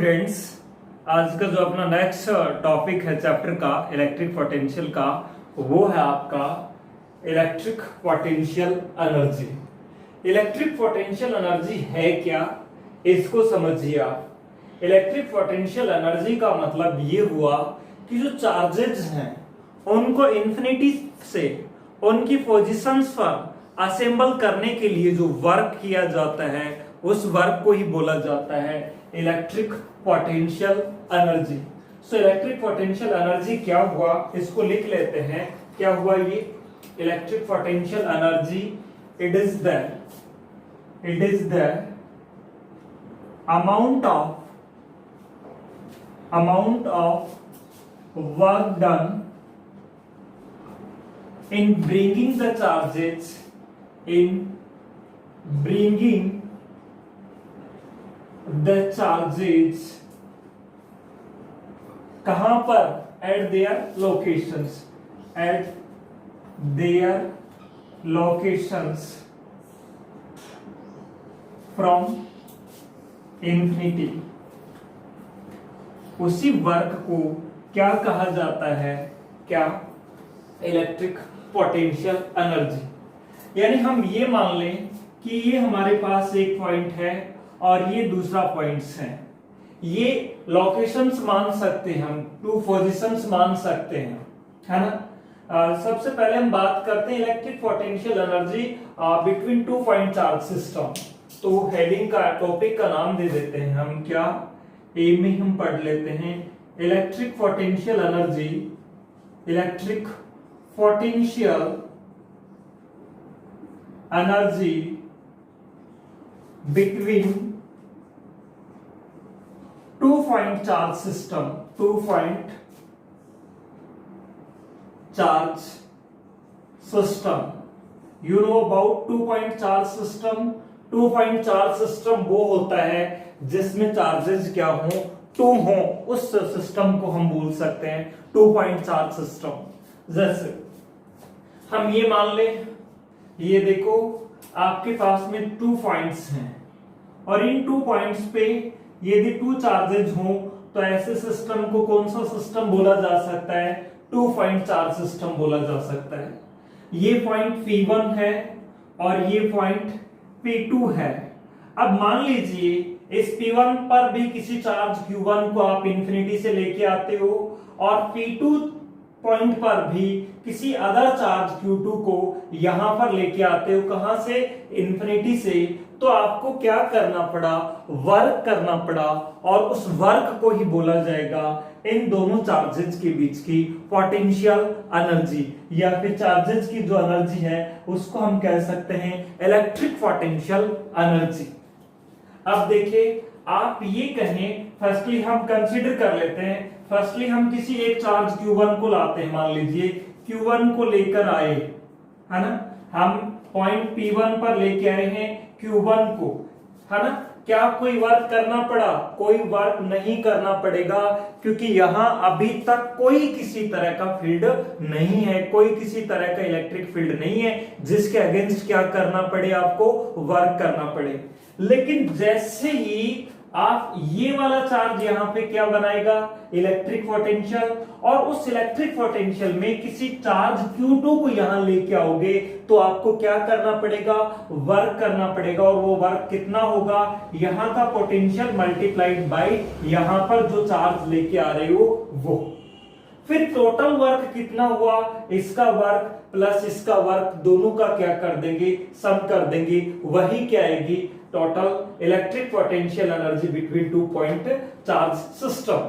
Students, आज का जो अपना नेक्स्ट टॉपिक है चैप्टर का इलेक्ट्रिक पोटेंशियल का, वो है आपका electric potential energy. Electric potential energy है क्या, इसको समझिए आप। इलेक्ट्रिक पोटेंशियल एनर्जी का मतलब ये हुआ कि जो चार्जेस हैं उनको इंफिनिटी से उनकी पोजीशंस पर असेंबल करने के लिए जो वर्क किया जाता है उस वर्क को ही बोला जाता है इलेक्ट्रिक पोटेंशियल एनर्जी। सो इलेक्ट्रिक पोटेंशियल एनर्जी क्या हुआ, इसको लिख लेते हैं। क्या हुआ ये electric potential energy? It is the amount of work done in bringing the charges कहां पर? at their locations from infinity। उसी वर्क को क्या कहा जाता है? क्या? Electric potential energy. यानी हम ये मान लें कि ये हमारे पास एक पॉइंट है और ये दूसरा पॉइंट्स है। ये लोकेशंस मान सकते हैं हम, टू पोजीशंस मान सकते हैं, है ना। सबसे पहले हम बात करते हैं electric potential energy between two point charge system. तो हेडिंग का, टॉपिक का नाम दे देते हैं हम। क्या? ए में हम पढ़ लेते हैं electric potential energy, electric potential energy between two point charge system. Two point charge system, you know about two point charge system. Two point charge system वो होता है जिसमें चार्जेस क्या हो? टू हो, उस सिस्टम को हम बोल सकते हैं टू पॉइंट चार्ज सिस्टम। जैसे हम ये मान ले, ये देखो आपके पास में टू पॉइंट्स हैं और इन टू पॉइंट्स पे यदि टू चार्जेस हो तो ऐसे सिस्टम को कौन सा सिस्टम बोला जा सकता है? टू पॉइंट चार्ज सिस्टम बोला जा सकता है। ये पॉइंट P1 है और ये पॉइंट P2 है। अब मान लीजिए इस P1 पर भी किसी चार्ज Q1 को आप इंफिनिटी से लेके आते हो और P2 पॉइंट पर भी किसी अदर चार्ज Q2 को यहां पर लेके आते हो। कहां से? इंफिनिटी से। तो आपको क्या करना पड़ा? वर्क करना पड़ा और उस वर्क को ही बोला जाएगा इन दोनों चार्जेस के बीच की पोटेंशियल एनर्जी, या फिर चार्जेस की जो एनर्जी है उसको हम कह सकते हैं इलेक्ट्रिक पोटेंशियल एनर्जी। अब देखिए, आप ये कहें, फर्स्टली हम कंसीडर कर लेते हैं। फर्स्टली हम किसी एक चार्ज Q1 को लाते हैं। मान लीजिए Q1 को लेकर आए, है ना। हम पॉइंट P1 पर लेके आए हैं Q1 को, है ना। क्या कोई वर्क करना पड़ा? कोई वर्क नहीं करना पड़ेगा, क्योंकि यहां अभी तक कोई किसी तरह का फील्ड नहीं है, कोई किसी तरह का इलेक्ट्रिक फील्ड नहीं है जिसके अगेंस्ट क्या करना पड़े? आपको वर्क करना पड़े। लेकिन जैसे ही आप ये वाला चार्ज यहां पे क्या बनाएगा? इलेक्ट्रिक पोटेंशियल, और उस इलेक्ट्रिक पोटेंशियल में किसी चार्ज Q2 को यहां लेके आओगे तो आपको क्या करना पड़ेगा? वर्क करना पड़ेगा। और वो वर्क कितना होगा? यहां का पोटेंशियल मल्टीप्लाइड बाय यहां पर जो चार्ज लेके आ रहे हो वो। फिर टोटल वर्क कितना हुआ? इसका वर्क प्लस इसका वर्क, दोनों का क्या कर देंगे? सम कर देंगे। वही क्या आएगी? Total electric potential energy between two point charge system.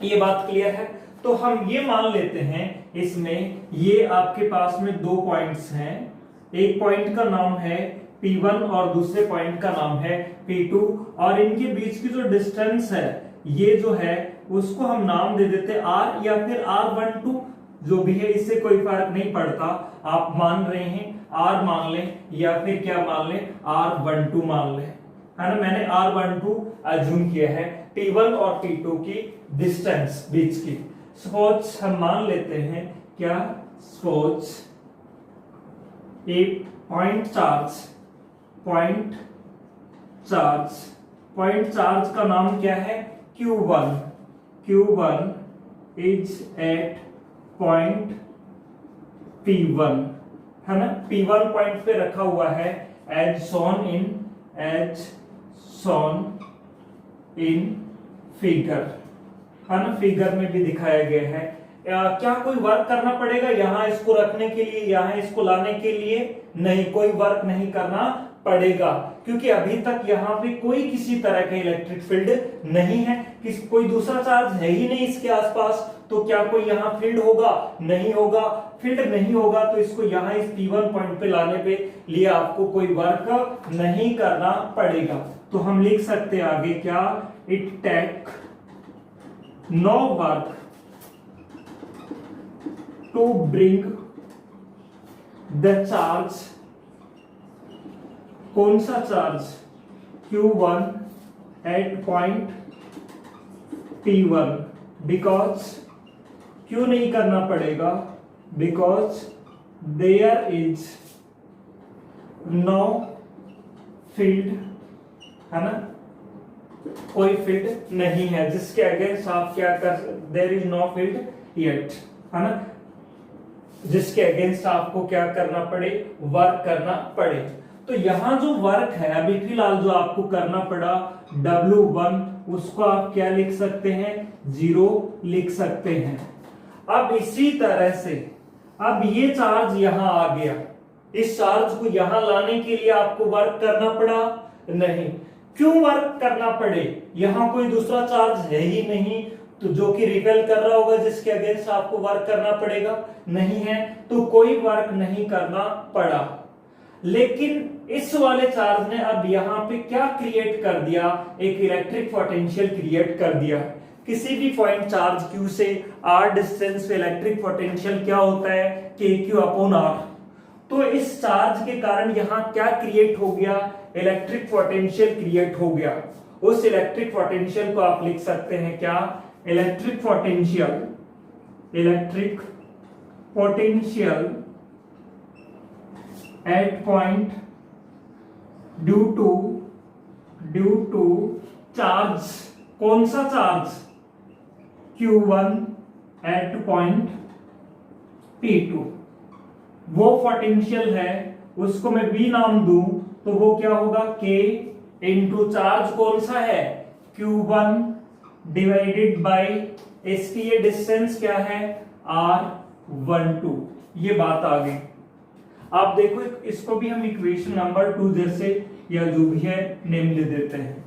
ये बात क्लियर है? तो हम ये मान लेते हैं, इसमें ये आपके पास में दो पॉइंट्स हैं। एक पॉइंट का नाम है P1 और दूसरे पॉइंट का नाम है P2, और इनके बीच की जो डिस्टेंस है ये जो है उसको हम नाम दे देते R या फिर R12, जो भी है इससे कोई फर्क नहीं पड़ता। आप मान रहे हैं R मान लें या फिर क्या मान लें? R12 मान लें, है ना। मैंने R12 अज्यूम किया है P1 और P2 की डिस्टेंस बीच की। सपोज हम मान लेते हैं, क्या? सपोज एक पॉइंट चार्ज का नाम क्या है? Q1 is at point P1, है ना, P1 पॉइंट पे रखा हुआ है as shown in figure, है ना, फिगर में भी दिखाया गया है। क्या कोई वर्क करना पड़ेगा यहाँ इसको रखने के लिए, यहाँ इसको लाने के लिए? नहीं, कोई वर्क नहीं करना पड़ेगा, क्योंकि अभी तक यहाँ पे कोई किसी तरह का इलेक्ट्रिक फील्ड नहीं है, कोई दूसरा चार्ज है ही नहीं इसके आसपास, तो क्या कोई यहाँ फील्ड होगा? नहीं होगा। फील्ड नहीं होगा तो इसको यहाँ इस P1 पॉइंट पे लाने पे लिए आपको कोई वर्क नहीं करना पड़ेगा। तो हम लिख सकते हैं आगे क्या, it take no work to bring the charge, कौन सा charge, Q1 eight point P1, because, क्यों नहीं करना पड़ेगा, because there is no field, है ना, कोई फील्ड नहीं है जिसके अगेंस्ट आप क्या कर, there is no field yet, है ना, जिसके अगेंस्ट आपको क्या करना पड़े, वर्क करना पड़े। तो यहां जो वर्क है अभी फिलहाल जो आपको करना पड़ा W1, उसको आप क्या लिख सकते हैं, 0 लिख सकते हैं। अब इसी तरह से अब ये चार्ज यहां आ गया, इस चार्ज को यहां लाने के लिए आपको वर्क करना पड़ा? नहीं। क्यों वर्क करना पड़े? यहां कोई दूसरा चार्ज है ही नहीं, तो जो कि रिपेल कर रहा होगा, जिसके अगेंस्ट आपको वर्क करना पड़ेगा, नहीं है, तो कोई वर्क नहीं करना पड़ा। लेकिन इस वाले चार्ज ने अब यहां पे क्या क्रिएट कर दिया, एक इलेक्ट्रिक पोटेंशियल क्रिएट कर दिया। किसी भी पॉइंट चार्ज Q से R डिस्टेंस पे इलेक्ट्रिक पोटेंशियल क्या होता है, KQ/R। तो इस चार्ज के कारण यहां क्या क्रिएट हो गया, इलेक्ट्रिक पोटेंशियल क्रिएट हो गया। उस इलेक्ट्रिक पोटेंशियल को आप लिख सकते हैं क्या, electric potential at point due to charge, कौन सा charge, Q1 eight point P2। वो पोटेंशियल है, उसको मैं V नाम दूं तो वो क्या होगा, K इंटू चार्ज कौन सा है, Q1 डिवाइडेड बाय इसकी ये डिस्टेंस क्या है, R12। ये बात आ गई। आप देखो इसको भी हम इक्वेशन नंबर 2 जैसे या जो भी है नेम दे देते हैं।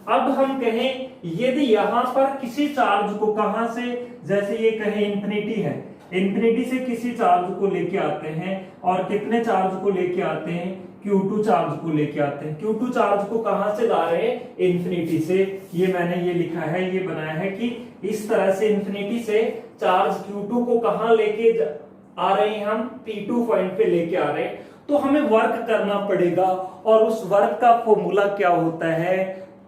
अब हम कहें यदि यहां पर किसी चार्ज को कहां से, जैसे ये कहें इंफिनिटी है, इंफिनिटी से किसी चार्ज को लेके आते हैं, और कितने चार्ज को लेके आते हैं, Q2 चार्ज को लेके आते हैं। Q2 चार्ज को कहां से ला रहे हैं, इंफिनिटी से। ये मैंने ये लिखा है, ये बनाया है कि इस तरह से इंफिनिटी से चार्ज Q2 को कहां लेके आ रहे हैं, हम P2 पॉइंट पे लेके आ रहे हैं। तो हमें वर्क करना पड़ेगा, और उस वर्क का फॉर्मूला क्या होता है,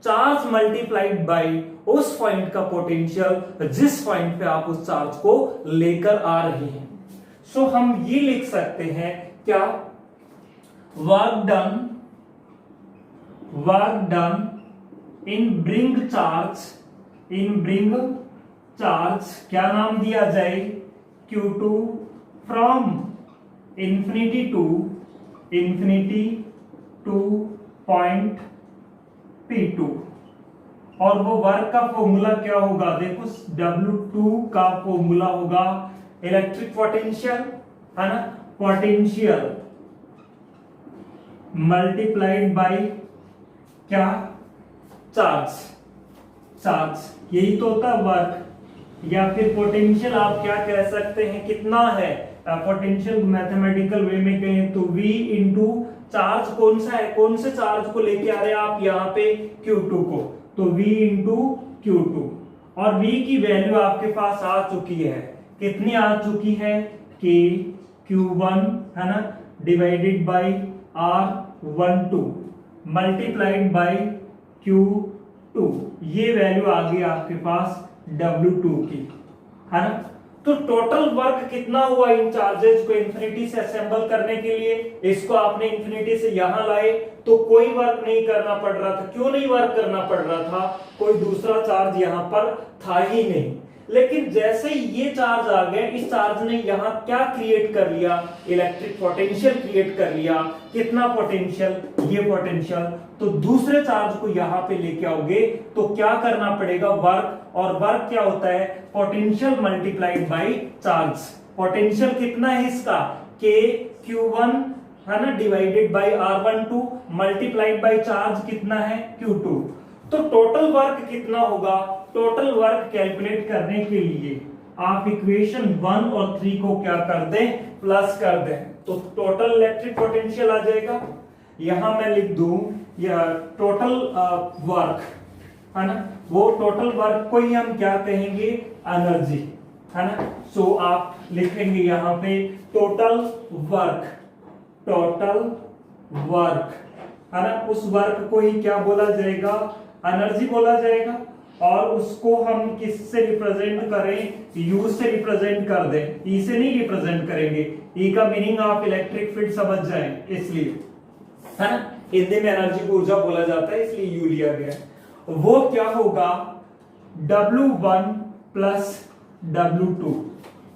चार्ज मल्टीप्लाइड बाय उस पॉइंट का पोटेंशियल जिस पॉइंट पे आप उस चार्ज को लेकर आ रहे हैं। सो हम ये लिख सकते हैं क्या, वर्क डन इन ब्रिंग चार्ज, क्या नाम दिया जाए, Q2 from infinity two point P2। और वो वर्क का फॉर्मूला क्या होगा, देखो W2 का फॉर्मूला होगा इलेक्ट्रिक पोटेंशियल, है ना, पोटेंशियल मल्टीप्लाइड बाय क्या, चार्ज, यही तो होता है वर्क। या फिर पोटेंशियल आप क्या कह सकते हैं, कितना है, पोटेंशियल मैथमेटिकल वे में कहें तो V इंटू चार्ज कौन सा है, कौन से चार्ज को लेके आ रहे हैं आप यहाँ पे, Q2 को, तो V इंटू Q2। और V की वैल्यू आपके पास आ चुकी है, कितनी आ चुकी है, K Q1, है ना, divided by R12 multiplied by Q2। ये वैल्यू आ गई आपके पास W2 की, है ना। तो टोटल वर्क कितना हुआ इन चार्जेस को इंफिनिटी से असेंबल करने के लिए? इसको आपने इंफिनिटी से यहां लाए तो कोई वर्क नहीं करना पड़ रहा था। क्यों नहीं वर्क करना पड़ रहा था? कोई दूसरा चार्ज यहां पर था ही नहीं। लेकिन जैसे ही ये चार्ज आ गए, इस चार्ज ने यहां क्या क्रिएट कर लिया? इलेक्ट्रिक पोटेंशियल क्रिएट कर लिया। कितना पोटेंशियल? ये पोटेंशियल। तो दूसरे चार्ज को यहां पे लेके आओगे तो क्या करना पड़ेगा? वर्क। और वर्क क्या होता है? Potential multiplied by charge. Potential कितना है इसका? के Q1 है ना, divided by R12 multiplied by charge कितना है? Q2। तो टोटल वर्क कितना होगा? टोटल वर्क कैलकुलेट करने के लिए आप इक्वेशन 1 और 3 को क्या कर दें? प्लस कर दें। तो टोटल इलेक्ट्रिक पोटेंशियल आ जाएगा। यहां मैं लिख दूं या टोटल वर्क है ना, वो टोटल वर्क को ही हम क्या कहेंगे? एनर्जी है ना। सो आप लिखेंगे यहां पे टोटल वर्क। टोटल वर्क है ना, उस वर्क को ही क्या बोला जाएगा? एनर्जी बोला जाएगा। और उसको हम किससे रिप्रेजेंट करें? यू से रिप्रेजेंट कर दें। ई से नहीं रिप्रेजेंट करेंगे। ई का मीनिंग आप इलेक्ट्रिक फील्ड समझ जाएं, इसलिए है ना। हिंदी में एनर्जी को ऊर्जा बोला जाता है, इसलिए यू लिया गया। वो क्या होगा? W1 plus W2।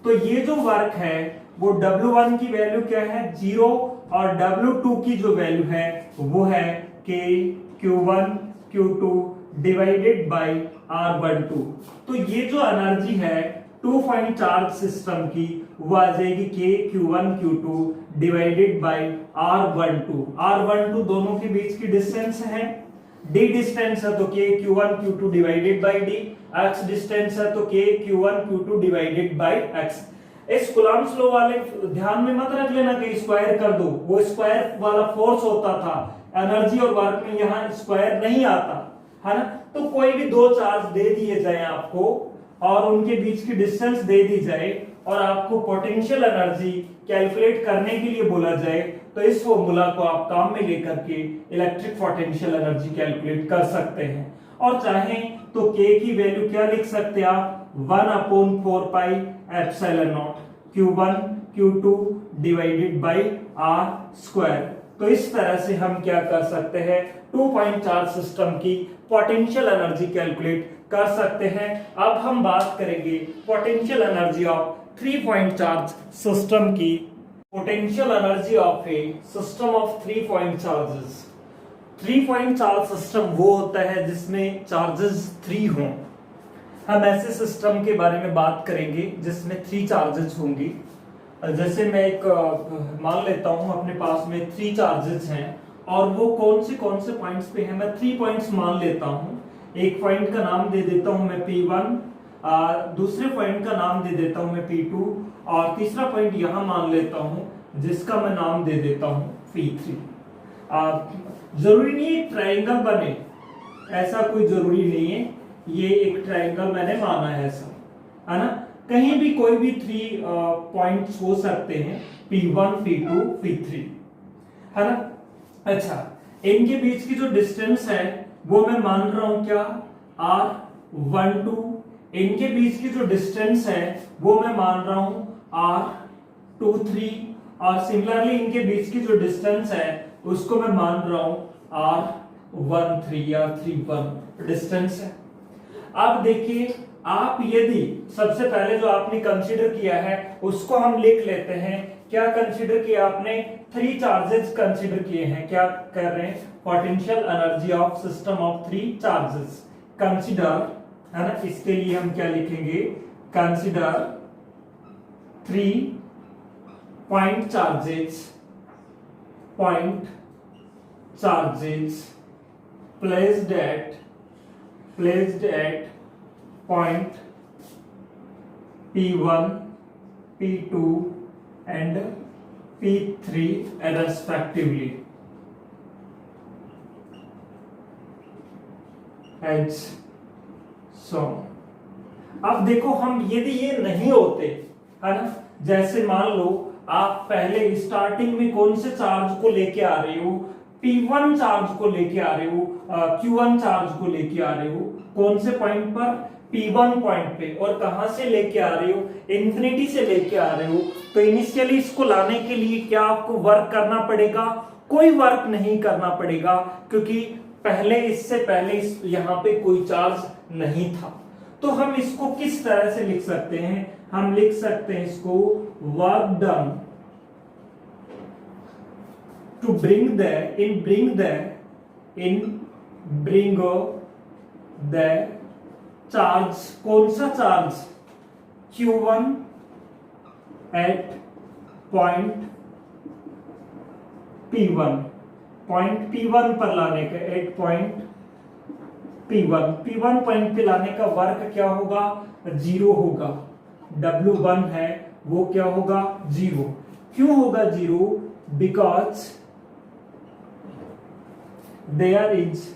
तो ये जो वर्क है वो W1 की वैल्यू क्या है? 0। और W2 की जो वैल्यू है वो है K Q1 Q2 divided by R12। तो ये जो एनर्जी है 2 पॉइंट चार्ज सिस्टम की वो आ जाएगी K Q1 Q2 divided by R12। R12 दोनों के बीच की डिस्टेंस है। d डिस्टेंस है तो K Q1 Q2 divided by d। x distance है तो K Q1 Q2 divided by x। इस कूलम्ब्स लॉ वाले ध्यान में मत रख लेना कि स्क्वायर कर दो, वो स्क्वायर वाला फोर्स होता था। एनर्जी और वर्क में यहाँ स्क्वायर नहीं आता है ना। तो कोई भी दो चार्ज दे दिए जाए आपको और उनके बीच की डिस्टेंस दे दी जाए और आपको पोटेंशियल एनर्जी कैलकुलेट करने के लिए बोला जाए, तो इस फॉर्मूला को आप काम में लेकर के इलेक्ट्रिक पोटेंशियल एनर्जी कैलकुलेट कर सकते हैं। और चाहें तो K की वैल्यू क्या लिख सकते हैं आप? 1/4 pi epsilon not Q1 Q2 divided by R square. तो इस तरह से हम क्या कर सकते हैं? 2 पॉइंट चार्ज सिस्टम की पोटेंशियल एनर्जी कैलकुलेट कर सकते हैं। अब हम बात करेंगे potential energy of 3 point charge system की। Potential energy of a system of 3 point charges. 3 point charge system वो होता है जिसमें चार्जेस 3 हों। हम ऐसे सिस्टम के बारे में बात करेंगे जिसमें 3 चार्जेस होंगी। जैसे मैं एक मान लेता हूं अपने पास में 3 चार्जेस हैं और वो कौन से पॉइंट्स पे हैं? मैं 3 पॉइंट्स मान लेता हूं। एक पॉइंट का नाम दे देता हूं मैं P1, दूसरे पॉइंट का नाम दे देता हूं मैं P2 और तीसरा पॉइंट यहां मान लेता हूं जिसका मैं नाम दे देता हूं P3। जरूरी नहीं है ट्रायंगल बने, ऐसा कोई जरूरी नहीं है। ये एक ट्रायंगल मैंने माना है ऐसा, है ना। कहीं भी कोई भी 3 पॉइंट्स हो सकते हैं, P1 P2 P3, है ना। अच्छा, इनके बीच की जो डिस्टेंस है वो मैं मान रहा हूं क्या? R12। इनके बीच की जो डिस्टेंस है वो मैं मान रहा हूं R23 और सिमिलरली इनके बीच की जो डिस्टेंस है उसको मैं मान रहा हूं R13 या 31 डिस्टेंस है। अब देखिए, आप यदि सबसे पहले जो आपने कंसीडर किया है उसको हम लिख लेते हैं। क्या कंसीडर किया आपने? 3 चार्जेस कंसीडर किए हैं। क्या कर रहे हैं? Potential energy of system of 3 charges consider, है ना। इसके लिए हम क्या लिखेंगे? Consider 3 point charges placed at point P1, P2 and P3 respectively as so। अब देखो, हम यदि ये नहीं होते, है ना, जैसे मान लो आप पहले स्टार्टिंग में कौन से चार्ज को लेके आ रहे हो? P1 चार्ज को लेके आ रहे हो, Q1 चार्ज को लेके आ रहे हो। कौन से पॉइंट पर? P1 पॉइंट पे, और कहां से लेके आ रहे हो, इंफिनिटी से लेके आ रहे हो, तो इनिशियली इसको लाने के लिए क्या आपको वर्क करना पड़ेगा, कोई वर्क नहीं करना पड़ेगा, क्योंकि इससे पहले यहां पे कोई चार्ज नहीं था। तो हम इसको किस तरह से लिख सकते हैं, हम लिख सकते हैं इसको work done to bring the charge, कौन सा charge, Q1 eight point P1, point P1 पर लाने का, एट पॉइंट P1 पॉइंट पे लाने का वर्क क्या होगा, 0 होगा। W1 है वो क्या होगा, 0। क्यों होगा 0, because there is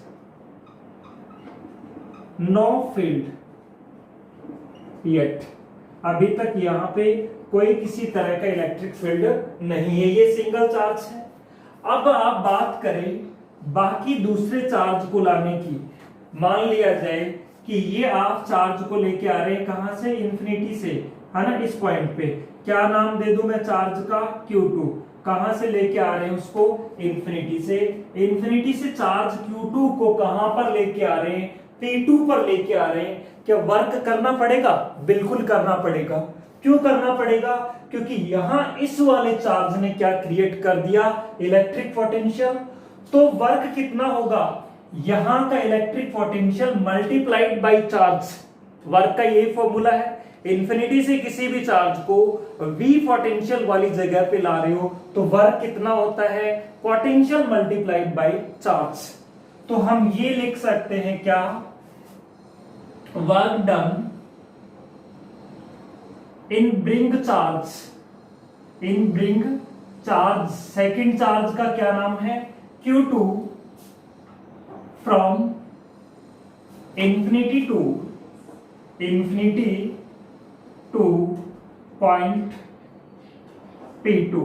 no field yet, अभी तक यहां पे कोई किसी तरह का इलेक्ट्रिक फील्ड नहीं है, ये सिंगल चार्ज है। अब आप बात करें बाकी दूसरे चार्ज को लाने की, मान लिया जाए कि ये आप चार्ज को लेके आ रहे हैं कहां से, इंफिनिटी से, है ना, इस पॉइंट पे क्या नाम दे दूं मैं चार्ज का, Q2। कहां से लेके आ रहे हैं उसको, इंफिनिटी से। इंफिनिटी से चार्ज Q2 को कहां पर लेके आ रहे हैं, P2 पर लेके आ रहे हैं। क्या वर्क करना पड़ेगा, बिल्कुल करना पड़ेगा। क्यों करना पड़ेगा, क्योंकि यहां इस वाले चार्ज ने क्या क्रिएट कर दिया, इलेक्ट्रिक पोटेंशियल। तो वर्क कितना होगा, यहां का electric potential multiplied by charge, work का यही फॉर्मूला है। इंफिनिटी से किसी भी चार्ज को V पोटेंशियल वाली जगह पे ला रहे हो तो वर्क कितना होता है, पोटेंशियल मल्टीप्लाइड बाय चार्ज। तो हम ये लिख सकते हैं क्या, वर्क डन इन ब्रिंग चार्ज, सेकंड चार्ज का क्या नाम है, Q2 from infinity two point P2,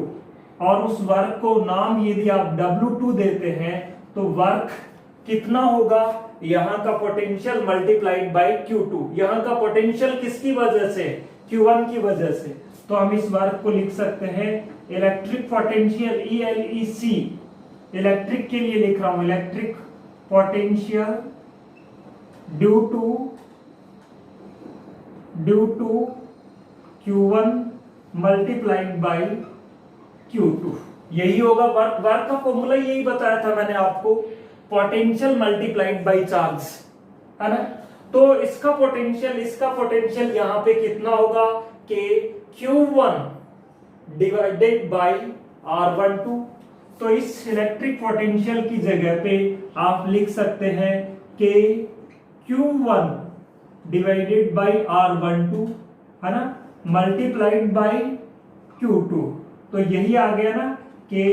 और उस वर्क को नाम यदि आप W2 देते हैं तो वर्क कितना होगा, यहां का पोटेंशियल मल्टीप्लाइड बाय Q2। यहां का पोटेंशियल किसकी वजह से, Q1 की वजह से। तो हम इस वर्क को लिख सकते हैं इलेक्ट्रिक पोटेंशियल, ELEC, इलेक्ट्रिक के लिए लिख रहा हूं, electric potential due to Q1 multiplied by Q2। यही होगा वर्क का फॉर्मूला, यही बताया था मैंने आपको, पोटेंशियल मल्टीप्लाइड बाय चार्ज, है ना। तो इसका पोटेंशियल यहां पे कितना होगा कि Q1 डिवाइडेड बाय R12। तो इस इलेक्ट्रिक पोटेंशियल की जगह पे आप लिख सकते हैं कि Q1 डिवाइडेड बाय R12, है ना, मल्टीप्लाइड बाय Q2। तो यही आ गया ना कि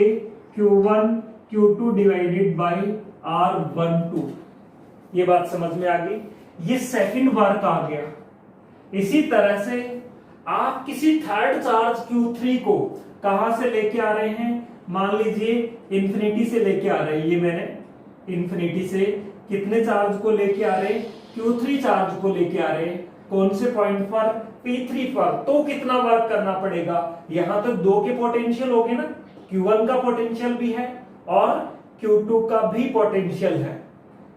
Q2 डिवाइडेड बाय R12। ये बात समझ में आ गई, ये सेकंड वर्क आ गया। इसी तरह से आप किसी थर्ड चार्ज Q3 को कहां से लेके आ रहे हैं, मान लीजिए इंफिनिटी से लेके आ रहे हैं, ये मैंने इंफिनिटी से कितने चार्ज को लेके आ रहे हैं, Q3 चार्ज को लेके आ रहे हैं, कौन से पॉइंट पर, P3 पर। तो कितना वर्क करना पड़ेगा, यहां तो दो के पोटेंशियल हो गए ना, Q1 का पोटेंशियल भी है और Q2 का भी पोटेंशियल है।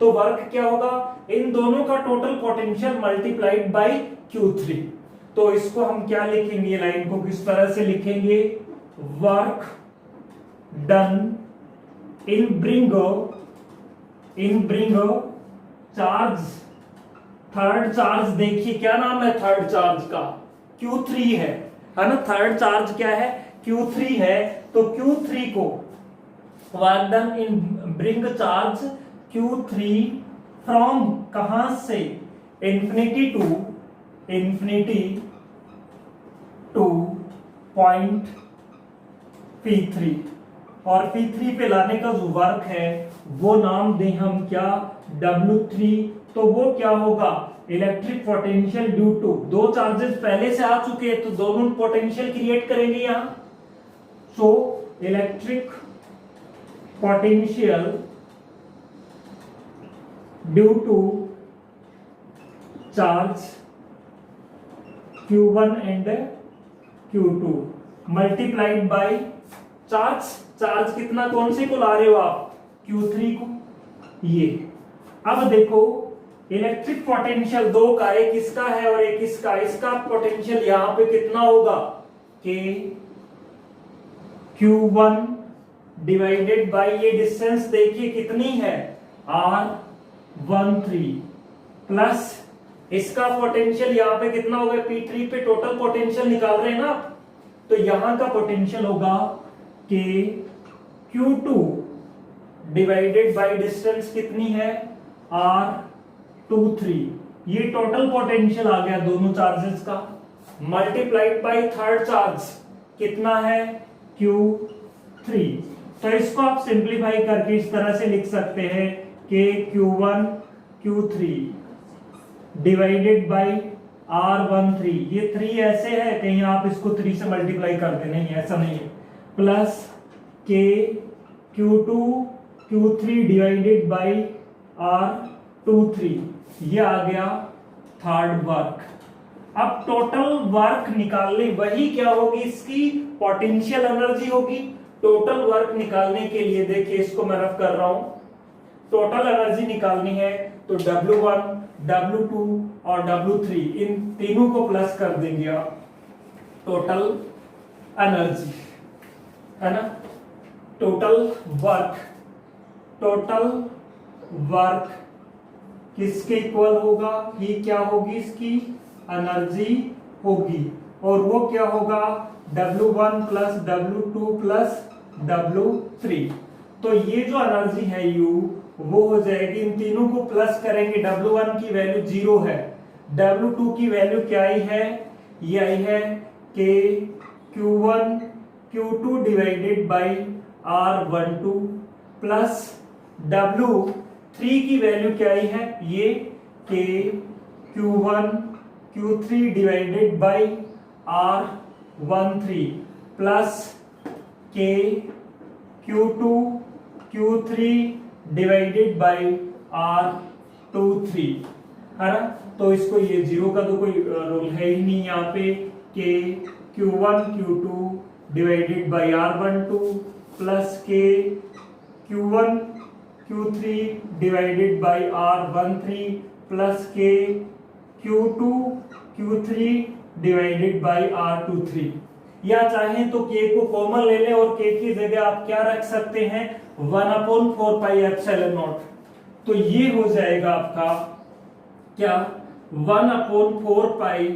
तो वर्क क्या होगा, इन दोनों का total potential multiplied by Q3। तो इसको हम क्या लिखेंगे, ये लाइन को किस तरह से लिखेंगे, वर्क डन इन ब्रिंग चार्ज, थर्ड चार्ज देखिए क्या नाम है थर्ड चार्ज का, Q3 है ना। थर्ड चार्ज क्या है, Q3 है। तो Q3 को work done in bring charge Q3 from कहां से, इंफिनिटी टू पॉइंट P3, और P3 पे लाने का जो वर्क है वो नाम दें हम क्या, W3। तो वो क्या होगा, इलेक्ट्रिक पोटेंशियल ड्यू टू, दो चार्जेस पहले से आ चुके हैं तो दोनों पोटेंशियल क्रिएट करेंगे यहां। So electric potential due to charge Q1 and Q2 multiplied by charge कितना, कौन से को ला रहे हो आप, Q3 को। ये अब देखो इलेक्ट्रिक पोटेंशियल दो का, एक इसका है और एक इसका, इसका पोटेंशियल यहां पे कितना होगा कि Q1 डिवाइडेड बाय ये डिस्टेंस देखिए कितनी है R13 प्लस इसका पोटेंशियल यहां पे कितना होगा P3 पे, टोटल पोटेंशियल निकाल रहे हैं ना, तो यहां का पोटेंशियल होगा कि Q2 डिवाइडेड बाय डिस्टेंस कितनी है R23, ये टोटल पोटेंशियल आ गया दोनों चार्जेस का, मल्टीप्लाइड बाय थर्ड चार्ज कितना है Q3। तो इसको आप सिंप्लीफाई करके इस तरह से लिख सकते हैं कि Q1 Q3 divided by R13, ये 3 ऐसे है कहीं आप इसको 3 से मल्टीप्लाई करते नहीं, ऐसा नहीं है, प्लस के Q2 Q3 divided by R23, ये आ गया थर्ड वर्क। अब टोटल वर्क निकालने, वही क्या होगी इसकी पोटेंशियल एनर्जी होगी। टोटल वर्क निकालने के लिए देखिए इसको मैं रफ कर रहा हूं, टोटल एनर्जी निकालनी है तो W1 W2 और W3 इन तीनों को प्लस कर देंगे आप, टोटल एनर्जी है ना, टोटल वर्क किसके इक्वल होगा, ये क्या होगी इसकी एनर्जी होगी, और वो क्या होगा W1 plus W2 plus W3। तो ये जो एनर्जी है U वो हो जाएगी, इन तीनों को प्लस करेंगे, W1 की वैल्यू 0 है, W2 की वैल्यू क्या आई है, ये आई है कि Q1 Q2 divided by R12 plus W3 की वैल्यू क्या आई है, ये कि Q1 Q3 divided by R13 plus के Q2 Q3 divided by R23 है ना। तो इसको ये 0 का तो कोई रोल है ही नहीं यहाँ पे, के Q1 Q2 divided by R12 plus के Q1 Q3 divided by R13 plus के Q2 Q3 divided by R23, या चाहें तो k को कॉमन ले लें और k की जगह आप क्या रख सकते हैं 1/4 पाई एप्सिलॉन नॉट। तो ये हो जाएगा आपका क्या 1/4 पाई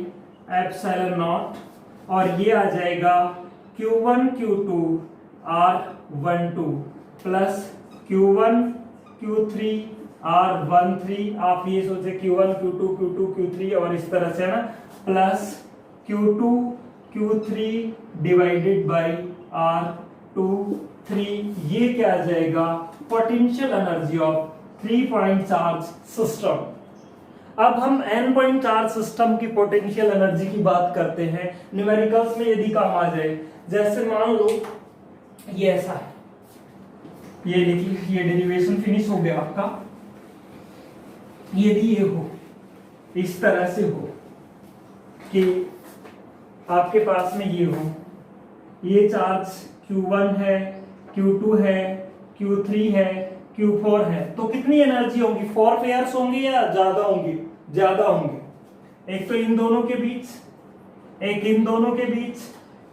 एप्सिलॉन नॉट, और ये आ जाएगा Q1 Q2 R12 plus Q1 Q3 R13, आप ये सोचे Q1 Q2 Q2 Q3 और इस तरह से है ना, plus Q2 Q3 divided by R23, ये क्या आ जाएगा potential energy of 3 point charge system. अब हम n पॉइंट चार्ज सिस्टम की पोटेंशियल एनर्जी की बात करते हैं न्यूमेरिकल्स में, यदि काम आ जाए, जैसे मान लो ये ऐसा है, ये देखिए ये डेरिवेशन फिनिश हो गया आपका, यदि ये हो इस तरह से हो कि आपके पास में ये हो, ये चार्ज Q1 है, Q2 है, Q3 है, Q4 है, तो कितनी एनर्जी होगी, 4 पेयर्स होंगे या ज्यादा होंगे, ज्यादा होंगे, एक तो इन दोनों के बीच, एक इन दोनों के बीच,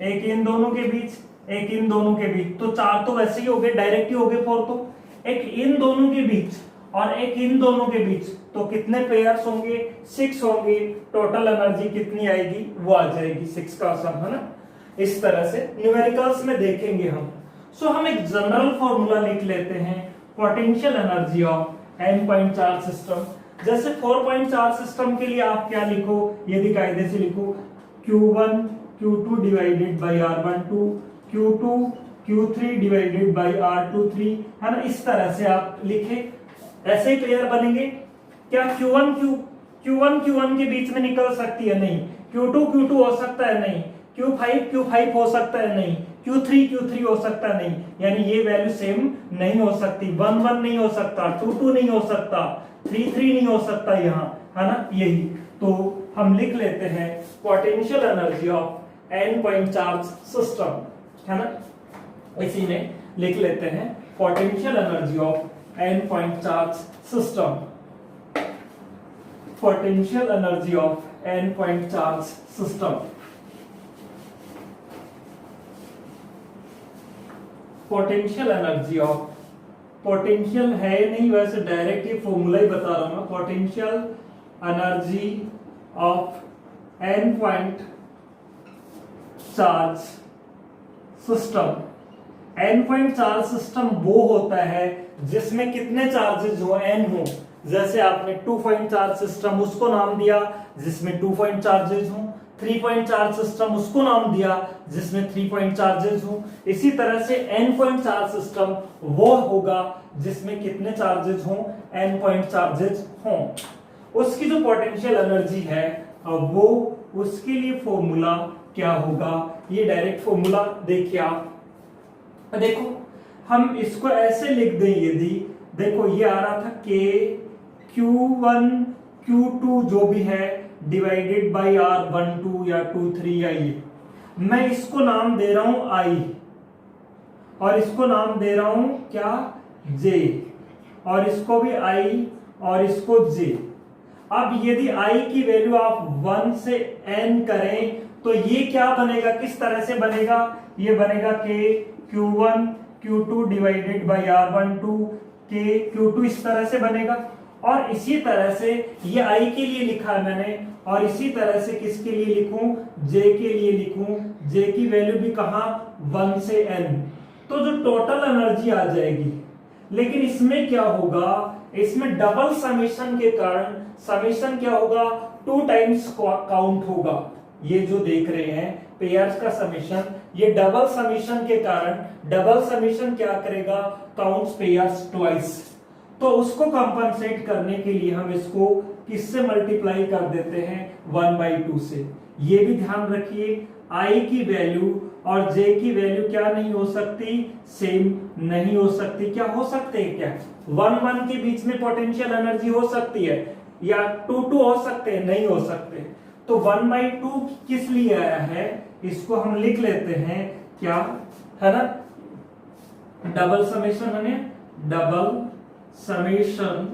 एक इन दोनों के बीच, एक इन दोनों के बीच, तो 4 तो वैसे ही हो गए, डायरेक्ट ही हो गए 4, तो एक इन दोनों के बीच और एक इन दोनों के बीच, तो कितने पेयर्स होंगे 6 होंगे, टोटल एनर्जी कितनी आएगी वो आ जाएगी 6 का सम, है ना। इस तरह से न्यूमेरिकल्स में देखेंगे हम। सो हम एक जनरल फॉर्मूला लिख लेते हैं potential energy of n point charge system. जैसे 4 पॉइंट चार्ज सिस्टम के लिए आप क्या लिखो, यदि कायदे से लिखो Q1 Q2 divided by R12, Q2 Q3 divided by R23, है ना, इस तरह से आप लिखे, ऐसे ही पेयर बनेंगे। क्या Q1 Q1 के बीच में निकल सकती है, नहीं, Q2 Q2 हो सकता है, नहीं, Q5 हो सकता है, नहीं, Q3 हो सकता है, नहीं, यानी ये वैल्यू सेम नहीं हो सकती, 1 नहीं हो सकता, 2 नहीं हो सकता, 3 नहीं हो सकता यहाँ, है ना, यही। तो हम लिख लेते हैं potential energy of n point charge system, है ना, इसी में लिख लेते हैं potential energy of n point charge system, potential energy of n point charge system. Potential energy of, potential है नहीं वैसे डायरेक्ट ये फॉर्मूला ही बता रहा हूं मैं, potential energy of n point charge system. n point charge system वो होता है जिसमें कितने चार्जेस हो, n हो। जैसे आपने 2 पॉइंट चार्ज सिस्टम उसको नाम दिया जिसमें 2 पॉइंट चार्जेस हो, 3 पॉइंट चार्ज सिस्टम उसको नाम दिया जिसमें 3 पॉइंट चार्जेस हो। इसी तरह से n पॉइंट चार्ज सिस्टम वो होगा जिसमें कितने चार्जेस हो, n पॉइंट चार्जेस हो। उसकी जो पोटेंशियल एनर्जी है अब वो उसके लिए फॉर्मूला क्या होगा, ये डायरेक्ट फॉर्मूला देखिए आप, देखो हम इसको ऐसे लिख दें, यदि देखो ये आ रहा था k q1 q2 जो भी है डिवाइडेड बाई r12 या 23 या ये, मैं इसको नाम दे रहा हूं i और इसको नाम दे रहा हूं क्या j, और इसको भी i और इसको j। अब यदि i की वैल्यू आप 1 से n करें तो ये क्या बनेगा, किस तरह से बनेगा, ये बनेगा k q1 q2 divided by r12 k q2 इस तरह से बनेगा। और इसी तरह से ये i के लिए लिखा है मैंने, और इसी तरह से किसके लिए लिखूं, j के लिए लिखूं, j की वैल्यू भी कहां 1 से n, तो जो टोटल एनर्जी आ जाएगी। लेकिन इसमें क्या होगा, इसमें डबल समेशन के कारण समेशन क्या होगा, 2 टाइम्स काउंट होगा। ये जो देख रहे हैं पेयर्स का समेशन, ये डबल समेशन के कारण डबल समेशन क्या करेगा, काउंट्स पेयर्स ट्वाइस। तो उसको कंपनसेट करने के लिए हम इसको किससे मल्टीप्लाई कर देते हैं, 1/2 से। ये भी ध्यान रखिए i की वैल्यू और j की वैल्यू क्या नहीं हो सकती, सेम नहीं हो सकती। क्या हो सकते हैं, क्या 1 के बीच में पोटेंशियल एनर्जी हो सकती है, या 2 हो सकते हैं, नहीं हो सकते। तो 1/2 किस लिए आया है, इसको हम लिख लेते हैं क्या, है ना, डबल समेशन, है double summation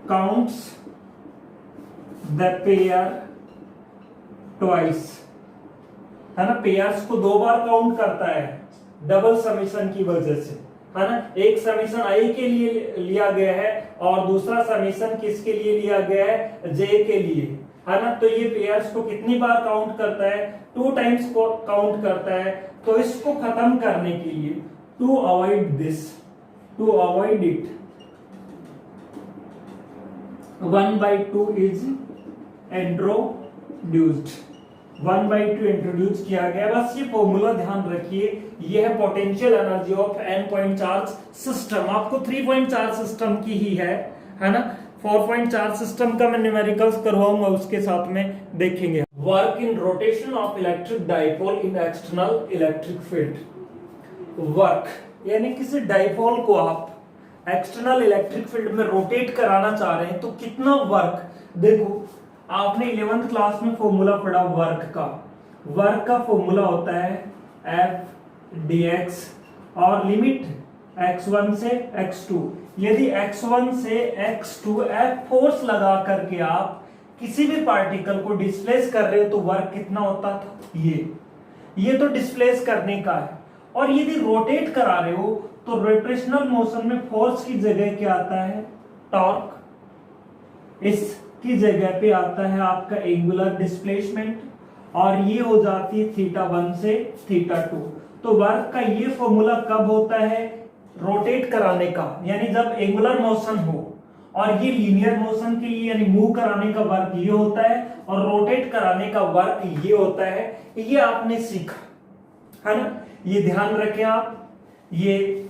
counts the pair twice, है ना, पेयर्स को 2 बार काउंट करता है डबल समेशन की वजह से, है ना। एक समेशन i के लिए लिया गया है और दूसरा समेशन किसके लिए लिया गया है, j के लिए, है ना। तो ये पेयर्स को कितनी बार काउंट करता है, 2 टाइम्स को काउंट करता है। तो इसको खत्म करने के लिए, to avoid this, to avoid it, 1/2 is introduced, 1/2 introduce किया गया। बस ये फॉर्मूला ध्यान रखिए, ये है potential energy of n point charge system. आपको 3 पॉइंट चार्ज सिस्टम की ही है ना। 4 पॉइंट चार्ज सिस्टम का मैं न्यूमेरिकल्स करवाऊंगा, उसके साथ में देखेंगे। Work in rotation of electric dipole in external electric field. Work यानी किसी डाइपोल को आप एक्सटर्नल इलेक्ट्रिक फील्ड में रोटेट कराना चाह रहे हैं तो कितना वर्क, देखो आपने 11th क्लास में फॉर्मूला पढ़ा वर्क का। वर्क का फॉर्मूला होता है F dx और लिमिट x1 से x2। यदि x1 से x2 F फोर्स लगा करके आप किसी भी पार्टिकल को डिस्प्लेस कर रहे हो तो वर्क कितना होता था, ये तो डिस्प्लेस करने का है। और यदि रोटेट करा रहे हो तो रोटेशनल मोशन में फोर्स की जगह क्या आता है, टॉर्क, इसकी जगह पे आता है आपका एंगुलर डिस्प्लेसमेंट, और ये हो जाती है θ1 से θ2। तो वर्क का ये फॉर्मूला कब होता है, रोटेट कराने का, यानी जब एंगुलर मोशन हो, और ये लीनियर मोशन के लिए यानी मूव कराने का वर्क ये होता है, और रोटेट कराने का वर्क ये होता है। ये आपने सीखा, है ना, ये ध्यान रखें आप। ये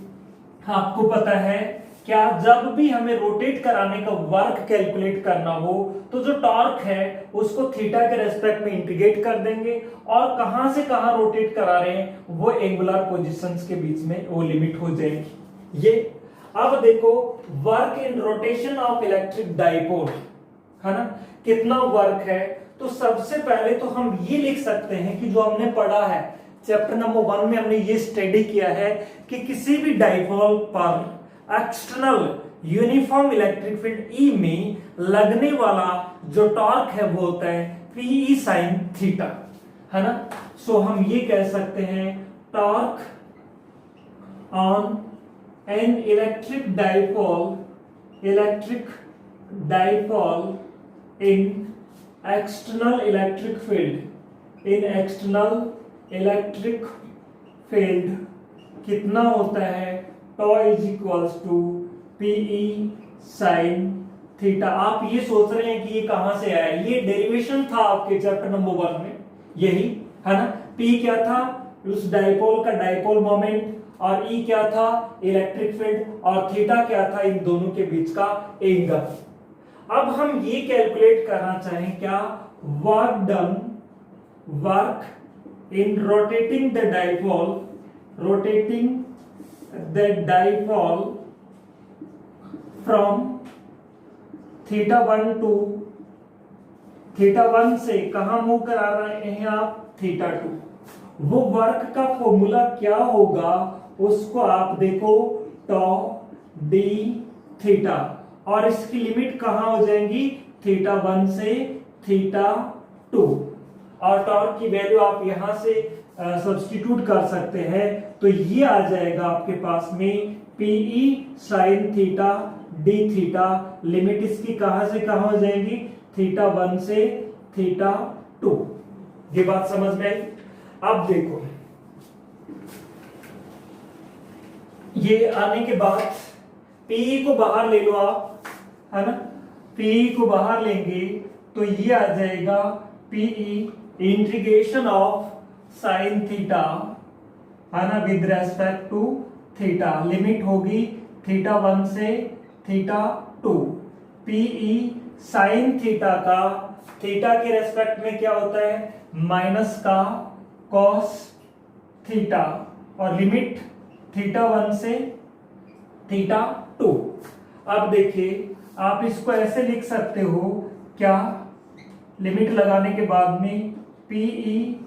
आपको पता है क्या, जब भी हमें रोटेट कराने का वर्क कैलकुलेट करना हो तो जो टॉर्क है उसको थीटा के रेस्पेक्ट में इंटीग्रेट कर देंगे, और कहां से कहां रोटेट करा रहे हैं वो एंगुलर पोजीशंस के बीच में वो लिमिट हो जाएगी। ये अब देखो work in rotation of electric dipole, है ना, कितना वर्क है। तो सबसे पहले तो हम ये लिख सकते हैं कि जो हमने पढ़ा है चैप्टर नंबर 1 में, हमने ये स्टडी किया है कि किसी भी डाइपोल पर external uniform electric field E में लगने वाला जो टॉर्क है वो होता है पीई साइन थीटा, है ना। सो हम ये कह सकते हैं torque on an electric dipole in external electric field कितना होता है, tau is equals to P E sine theta. आप ये सोच रहे हैं कि ये कहां से आया, ये डेरिवेशन था आपके चैप्टर नंबर 1 में, यही है ना। पी क्या था, उस डाइपोल का डाइपोल मोमेंट, और ई क्या था, इलेक्ट्रिक फील्ड, और थीटा क्या था, इन दोनों के बीच का एंगल। अब हम ये कैलकुलेट करना चाहें क्या, work in rotating the dipole from theta 1 से कहां मूव करा रहे हैं आप, थीटा 2। वो वर्क का फॉर्मूला क्या होगा उसको आप देखो, टॉ डी थीटा, और इसकी लिमिट कहां हो जाएंगी, थीटा 1 से थीटा 2, और टॉर्क की वैल्यू आप यहां से सब्स्टिट्यूट कर सकते हैं। तो ये आ जाएगा आपके पास में P E sine theta d theta, limit इसकी कहां से कहां हो जाएगी, थीटा 1 से थीटा 2। ये बात समझ में आई। अब देखो ये आने के बाद पीई को बाहर ले लो आप, है ना, पीई को बाहर लेंगे तो ये आ जाएगा P E integration of sine theta, है ना, with respect to theta, limit होगी थीटा 1 से थीटा 2। पीई साइन थीटा का थीटा के रेस्पेक्ट में क्या होता है, माइनस का कॉस थीटा, और लिमिट थीटा 1 से थीटा 2। अब देखिए आप इसको ऐसे लिख सकते हो क्या, लिमिट लगाने के बाद में P E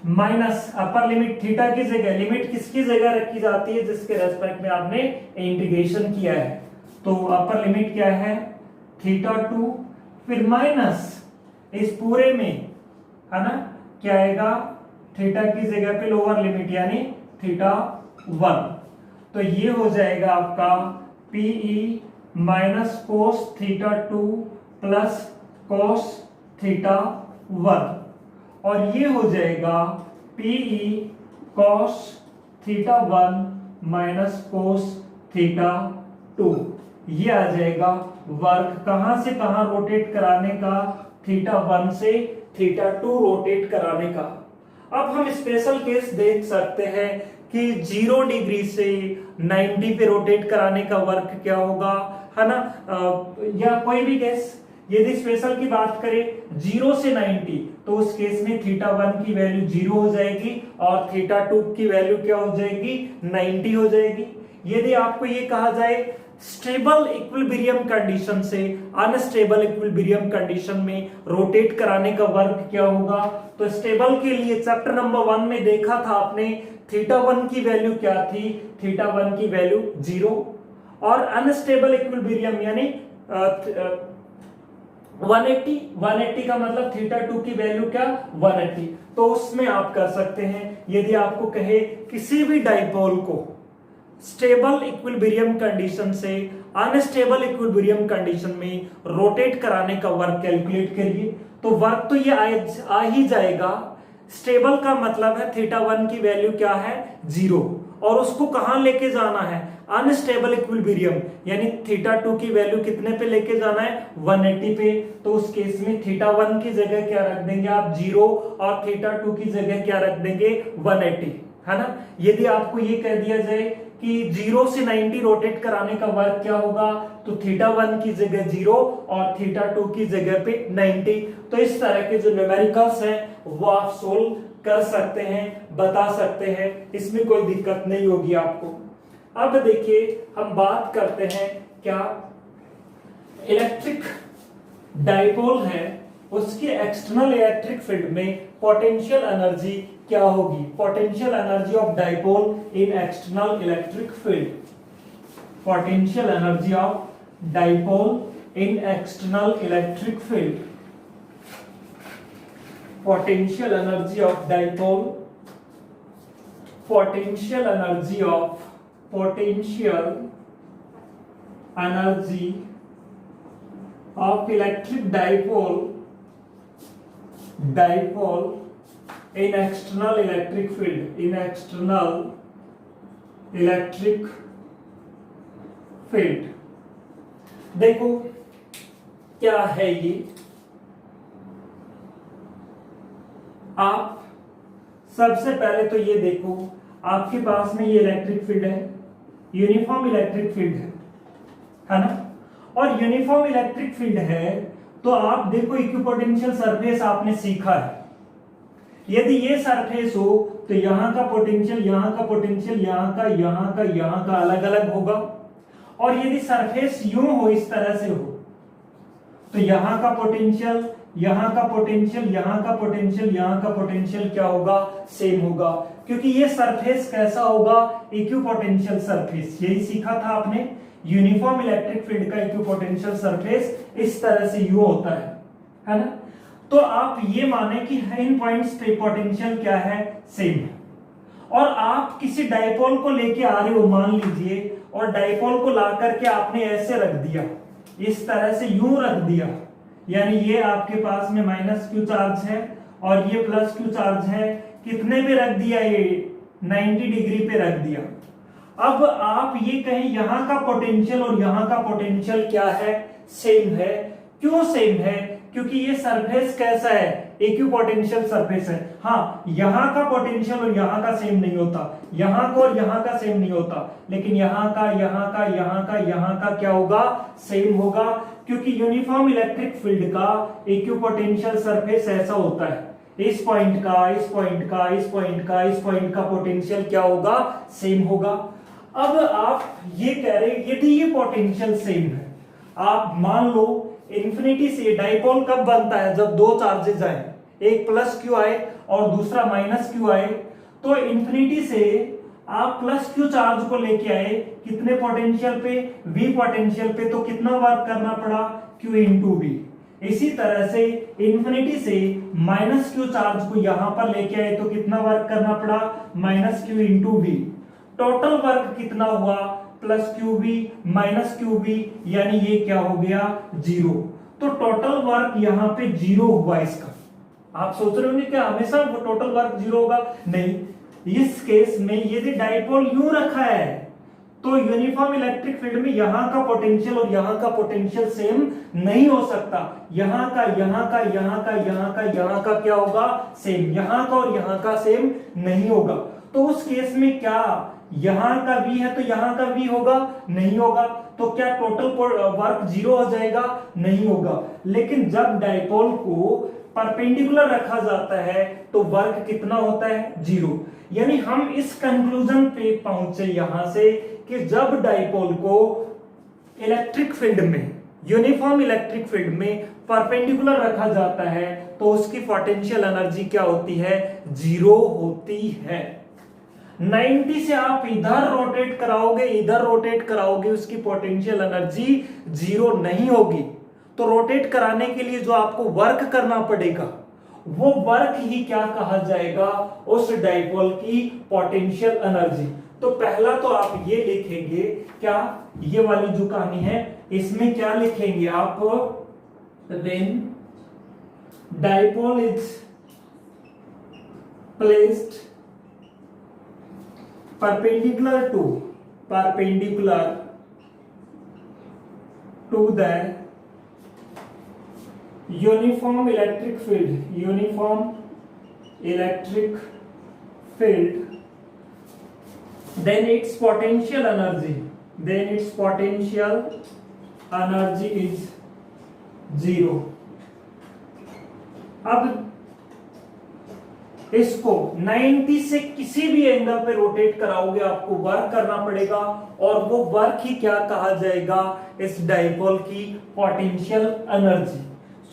minus upper limit theta की जगह, लिमिट किसकी जगह रखी जाती है, जिसके रेस्पेक्ट में आपने इंटीग्रेशन किया है। तो अपर लिमिट क्या है, थीटा 2, फिर माइनस इस पूरे में, है ना, क्या आएगा, थीटा की जगह पे लोअर लिमिट यानी थीटा 1। तो ये हो जाएगा आपका P E minus cos theta 2 plus cos theta 1, और ये हो जाएगा P E cos theta 1 minus cos theta 2। ये आ जाएगा वर्क कहां से कहां रोटेट कराने का, थीटा 1 से थीटा 2 रोटेट कराने का। अब हम स्पेशल केस देख सकते हैं कि 0 डिग्री से 90 पे रोटेट कराने का वर्क क्या होगा, है ना, या कोई भी केस। यदि स्पेशल की बात करें 0 से 90, तो उस केस में थीटा 1 की वैल्यू 0 हो जाएगी और थीटा 2 की वैल्यू क्या हो जाएगी, 90 हो जाएगी। यदि आपको ये कहा जाए स्टेबल इक्विलिब्रियम कंडीशन से अनस्टेबल इक्विलिब्रियम कंडीशन में रोटेट कराने का वर्क क्या होगा, तो स्टेबल के लिए चैप्टर नंबर 1 में देखा था आपने, थीटा 1 की वैल्यू क्या थी, थीटा 1 की वैल्यू 0, और अनस्टेबल इक्विलिब्रियम यानी 180 का मतलब थीटा 2 की वैल्यू क्या, 180। तो उसमें आप कर सकते हैं, यदि आपको कहे किसी भी डाइपोल को स्टेबल इक्विलिब्रियम कंडीशन से अनस्टेबल इक्विलिब्रियम कंडीशन में रोटेट कराने का वर्क कैलकुलेट करिए, तो वर्क तो ये आ ही जाएगा। स्टेबल का मतलब है थीटा 1 की वैल्यू क्या है, 0, और उसको कहां लेके जाना है, अनस्टेबल इक्विलिब्रियम, यानी थीटा 2 की वैल्यू कितने पे लेके जाना है, 180 पे। तो उस केस में थीटा 1 की जगह क्या रख देंगे आप, 0, और थीटा 2 की जगह क्या रख देंगे, 180, है ना। यदि आपको ये कह दिया जाए कि 0 से 90 रोटेट कराने का वर्क क्या होगा, तो थीटा 1 की जगह 0 और थीटा 2 की जगह पे 90। तो इस तरह के जो न्यूमेरिकल्स हैं वो आप सोल्व कर सकते हैं, बता सकते हैं, इसमें कोई दिक्कत नहीं होगी आपको। अब देखिए हम बात करते हैं क्या, इलेक्ट्रिक डाइपोल है उसके एक्सटर्नल इलेक्ट्रिक फील्ड में पोटेंशियल एनर्जी क्या होगी? Potential energy of dipole in external electric field, potential energy of dipole in external electric field, potential energy of dipole, potential energy of electric dipole in external electric field, in external electric field। देखो क्या है ये, आप सबसे पहले तो ये देखो, आपके पास में ये इलेक्ट्रिक फील्ड है, यूनिफॉर्म इलेक्ट्रिक फील्ड है ना? और यूनिफॉर्म इलेक्ट्रिक फील्ड है तो आप देखो इक्विपोटेंशियल सरफेस आपने सीखा है। यदि ये सरफेस हो तो यहां का पोटेंशियल, यहां का पोटेंशियल, यहां का, यहां का, यहां का अलग अलग होगा। और यदि सरफेस यूं हो, इस तरह से हो, तो यहां का पोटेंशियल, यहां का पोटेंशियल, यहां का पोटेंशियल, यहां का पोटेंशियल क्या होगा? सेम होगा, क्योंकि ये सरफेस कैसा होगा? Equipotential surface. यही सीखा था आपने, यूनिफॉर्म इलेक्ट्रिक फील्ड का इक्विपोटेंशियल सरफेस इस तरह से यू होता है ना? तो आप ये माने कि इन पॉइंट्स पे पोटेंशियल क्या है? सेम है। और आप किसी डाइपोल को लेके आ रहे हो, मान लीजिए, और डाइपोल को ला करके आपने ऐसे रख दिया, इस तरह से यूं रख दिया, यानी ये आपके पास में माइनस क्यू चार्ज है और ये प्लस क्यू चार्ज है। कितने पे रख दिया? ये 90 डिग्री पे रख दिया। अब आप ये कहें यहां का पोटेंशियल और यहां का पोटेंशियल क्या है? सेम है। क्यों सेम है? क्योंकि ये सरफेस कैसा है? इक्विपोटेंशियल सरफेस है। हाँ, यहां का पोटेंशियल और यहां का सेम नहीं होता, यहां का और यहां का सेम नहीं होता, लेकिन यहां का, यहां का, यहां का, यहां का क्या होगा? सेम होगा, क्योंकि यूनिफॉर्म इलेक्ट्रिक फील्ड का इक्विपोटेंशियल सरफेस ऐसा होता है। इस पॉइंट का, इस पॉइंट का, इस पॉइंट का, इस पॉइंट का पोटेंशियल क्या होगा? सेम होगा। अब आप ये कह रहे हैं यदि ये पोटेंशियल सेम है, आप मान लो इंफिनिटी से डाइपोल कब बनता है? जब दो चार्जेस आए, एक प्लस क्यू आए और दूसरा माइनस क्यू आए। तो इंफिनिटी से आप प्लस क्यू चार्ज को लेके आए, कितने पोटेंशियल पे? v पोटेंशियल पे। तो कितना वर्क करना पड़ा? q into V. इसी तरह से इंफिनिटी से माइनस क्यू चार्ज को यहां पर लेके आए तो कितना वर्क करना पड़ा? Minus Q into V. Total work कितना हुआ? Plus Q V minus Q V, यानी ये क्या हो गया? जीरो। तो टोटल वर्क यहां पे जीरो हुआ इसका। आप सोच रहे होंगे क्या हमेशा टोटल वर्क जीरो होगा? नहीं, इस केस में यदि डाइपोल यूं रखा है तो यूनिफॉर्म इलेक्ट्रिक फील्ड में यहां का पोटेंशियल और यहां का पोटेंशियल सेम नहीं हो सकता। यहां का, यहां का, यहां का, यहां का, यहां का क्या होगा? सेम। यहां का और यहां का सेम नहीं होगा। तो उस केस में क्या यहां का v है तो यहां का v होगा? नहीं होगा। तो क्या टोटल वर्क जीरो हो जाएगा? नहीं होगा। लेकिन जब डाइपोल को परपेंडिकुलर रखा जाता है तो वर्क कितना होता है? जीरो। यानी हम इस कंक्लूजन पे पहुंचे यहां से कि जब डाइपोल को इलेक्ट्रिक फील्ड में, यूनिफॉर्म इलेक्ट्रिक फील्ड में परपेंडिकुलर रखा जाता है तो उसकी पोटेंशियल एनर्जी क्या होती है? जीरो होती है। 90 से आप इधर रोटेट कराओगे, इधर रोटेट कराओगे, उसकी पोटेंशियल एनर्जी जीरो नहीं होगी। तो रोटेट कराने के लिए जो आपको वर्क करना पड़ेगा वो वर्क ही क्या कहा जाएगा? उस डाइपोल की पोटेंशियल एनर्जी। तो पहला तो आप ये लिखेंगे, क्या ये वाली जो कहानी है इसमें क्या लिखेंगे आप? When dipole is placed perpendicular to the uniform electric field, then its potential energy is zero। अब इसको 90 से किसी भी एंगल पे रोटेट कराओगे आपको वर्क करना पड़ेगा और वो वर्क ही क्या कहा जाएगा? इस डाइपोल की पोटेंशियल एनर्जी।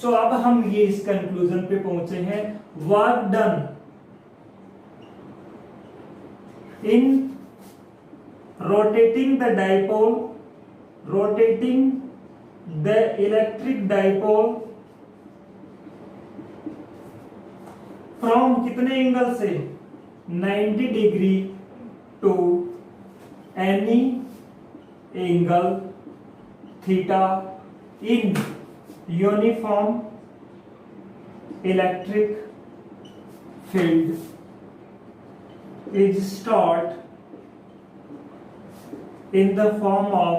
सो अब हम ये इस कंक्लूजन पे पहुंचे हैं, work done in rotating the electric dipole from कितने एंगल से 90 degree to any angle theta in uniform electric field is stored in the form of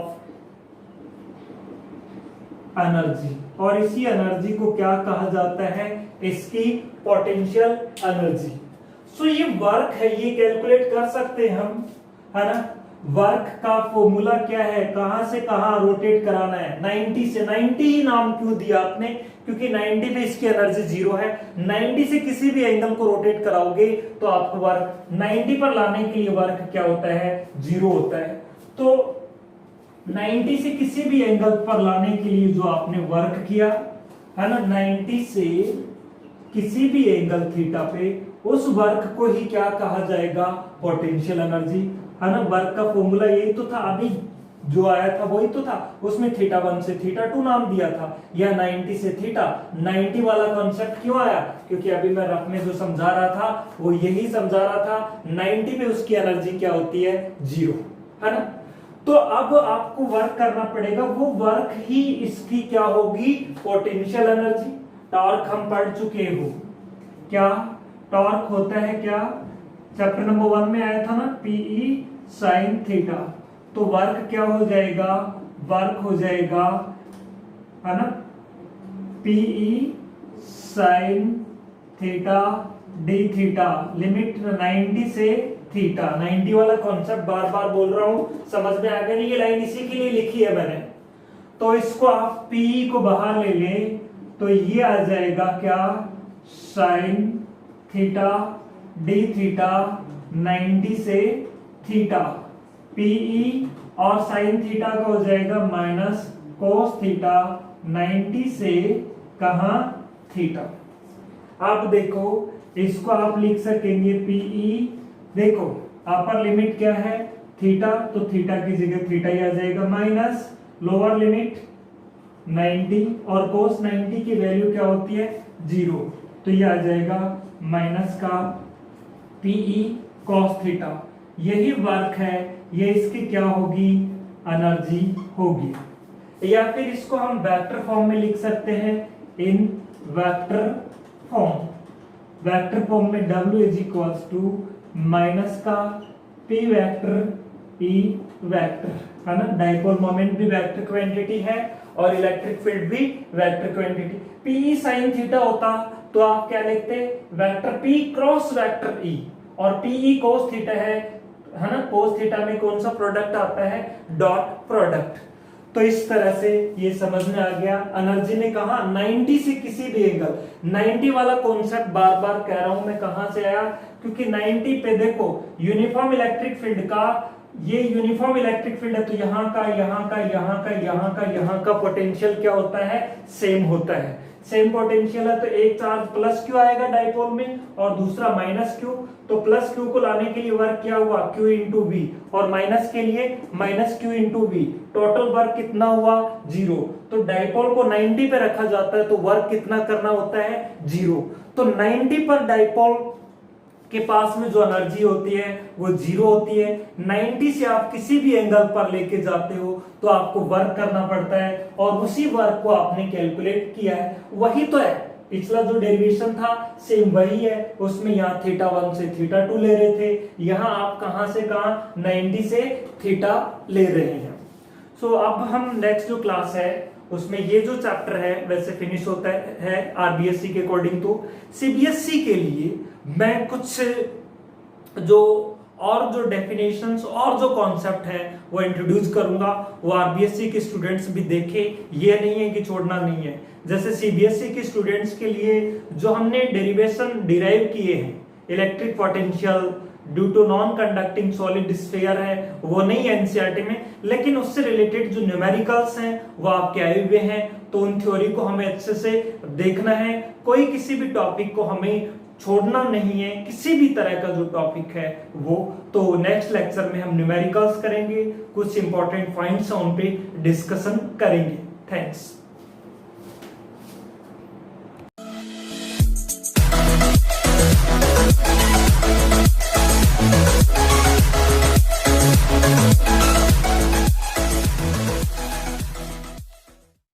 energy, और इसी एनर्जी को क्या कहा जाता है, इसकी पोटेंशियल एनर्जी। सो ये वर्क है, ये कैलकुलेट कर सकते हैं हम, है ना। वर्क का फॉर्मूला क्या है, कहां से कहां रोटेट कराना है, 90 से। 90 ही नाम क्यों दिया आपने, क्योंकि 90 पे इसकी एनर्जी 0 है। 90 से किसी भी एंगल को रोटेट कराओगे तो आपको वर्क 90 पर लाने के लिए वर्क क्या होता है, 0 होता है। तो 90 से किसी भी एंगल पर लाने के लिए जो आपने वर्क किया है ना, 90 से किसी भी एंगल थीटा पे, उस वर्क को ही क्या कहा जाएगा, पोटेंशियल एनर्जी, है ना। वर्क का फॉर्मूला यही तो था, अभी जो आया था वही तो था, उसमें थीटा 1 से थीटा 2 नाम दिया था, या 90 से थीटा। 90 वाला कॉन्सेप्ट क्यों आया, क्योंकि अभी मैं रफ में जो समझा रहा था वो यही समझा रहा था, 90 पे उसकी एनर्जी क्या होती है, 0, है ना। तो अब आपको वर्क करना पड़ेगा, वो वर्क ही इसकी क्या होगी, पोटेंशियल एनर्जी। टॉर्क हम पढ़ चुके हो, क्या टॉर्क होता है, क्या चैप्टर नंबर 1 में आया था ना, पीई साइन थीटा। तो वर्क क्या हो जाएगा, वर्क हो जाएगा, है ना, P E sine theta d theta, limit 90 से थीटा। 90 वाला कॉन्सेप्ट बार बार बोल रहा हूं, समझ में आ गया नहीं, ये लाइन इसी के लिए लिखी है मैंने। तो इसको आप पीई को बाहर ले लें तो ये आ जाएगा क्या, साइन थीटा डी थीटा 90 से थीटा, पीई और साइन थीटा का हो जाएगा माइनस कोस थीटा 90 से कहां, थीटा। आप देखो इसको आप लिख सकेंगे पीई, देखो अपर लिमिट क्या है, थीटा, तो थीटा की जगह थीटा ही आ जाएगा, माइनस लोअर लिमिट 90 और कोस 90 की वैल्यू क्या होती है, 0, तो ये आ जाएगा माइनस का पीई कॉस थीटा। यही वर्क है, ये इसकी क्या होगी, एनर्जी होगी। या फिर इसको हम वेक्टर फॉर्म में लिख सकते हैं, in vector form. Vector form में W is equals to minus का P वेक्टर E वेक्टर, है ना। डाइपोल मोमेंट भी वेक्टर क्वांटिटी है और इलेक्ट्रिक फील्ड भी vector quantity. P sine theta होता तो आप क्या लिखते, vector P cross vector E, और PE कोस थीटा है ना। कोस थीटा में कौन सा प्रोडक्ट आता है, डॉट प्रोडक्ट। तो इस तरह से ये समझ में आ गया। एनर्जी ने कहा 90 से किसी भी एंगल, 90 वाला कॉन्सेप्ट बार बार कह रहा हूं मैं, कहां से आया, क्योंकि 90 पे देखो यूनिफॉर्म इलेक्ट्रिक फील्ड का, ये यूनिफॉर्म इलेक्ट्रिक फील्ड है, तो यहाँ का यहाँ का यहाँ का यहाँ का यहाँ का पोटेंशियल क्या होता है, सेम होता है। सेम पोटेंशियल है तो एक चार्ज प्लस क्यू आएगा डाइपोल में और दूसरा माइनस क्यू, तो प्लस क्यू को लाने के लिए वर्क क्या हुआ, क्यू इंटू वी, और माइनस के लिए minus Q into V. Total work कितना हुआ, 0। तो डाइपोल को 90 पे रखा जाता है तो वर्क कितना करना होता है, 0। तो 90 पर डाइपोल के पास में जो एनर्जी होती है वो 0 होती है। 90 से आप किसी भी एंगल पर लेके जाते हो तो आपको वर्क करना पड़ता है, और उसी वर्क को आपने कैलकुलेट किया है, वही तो है। पिछला जो डेरिवेशन था सेम वही है, उसमें यहाँ थीटा 1 से थीटा 2 ले रहे थे, यहाँ आप कहां से कहां 90 से थीटा ले रहे हैं। सो अब हम नेक्स्ट जो क्लास है उसमें ये जो चैप्टर है वैसे फिनिश होता है आरबीएससी के अकॉर्डिंग। तो सीबीएसई के लिए मैं कुछ जो डेफिनेशंस और जो कॉन्सेप्ट है वो इंट्रोड्यूस करूंगा, वो आरबीएससी के स्टूडेंट्स भी देखें, ये नहीं है कि छोड़ना नहीं है। जैसे सीबीएसई के स्टूडेंट्स के लिए जो हमने डेरिवेशन डिराइव किए हैं, electric potential, due to non conducting solid sphere है वो नहीं है एनसीईआरटी में, लेकिन उससे रिलेटेड जो न्यूमेरिकल्स हैं वो आपके आए हुए हैं, तो उन थ्योरी को हमें अच्छे से देखना है। कोई किसी भी टॉपिक को हमें छोड़ना नहीं है, किसी भी तरह का जो टॉपिक है वो। तो नेक्स्ट लेक्चर में हम न्यूमेरिकल्स करेंगे, कुछ इंपॉर्टेंट पॉइंट्स उन पे डिस्कशन करेंगे। थैंक्स।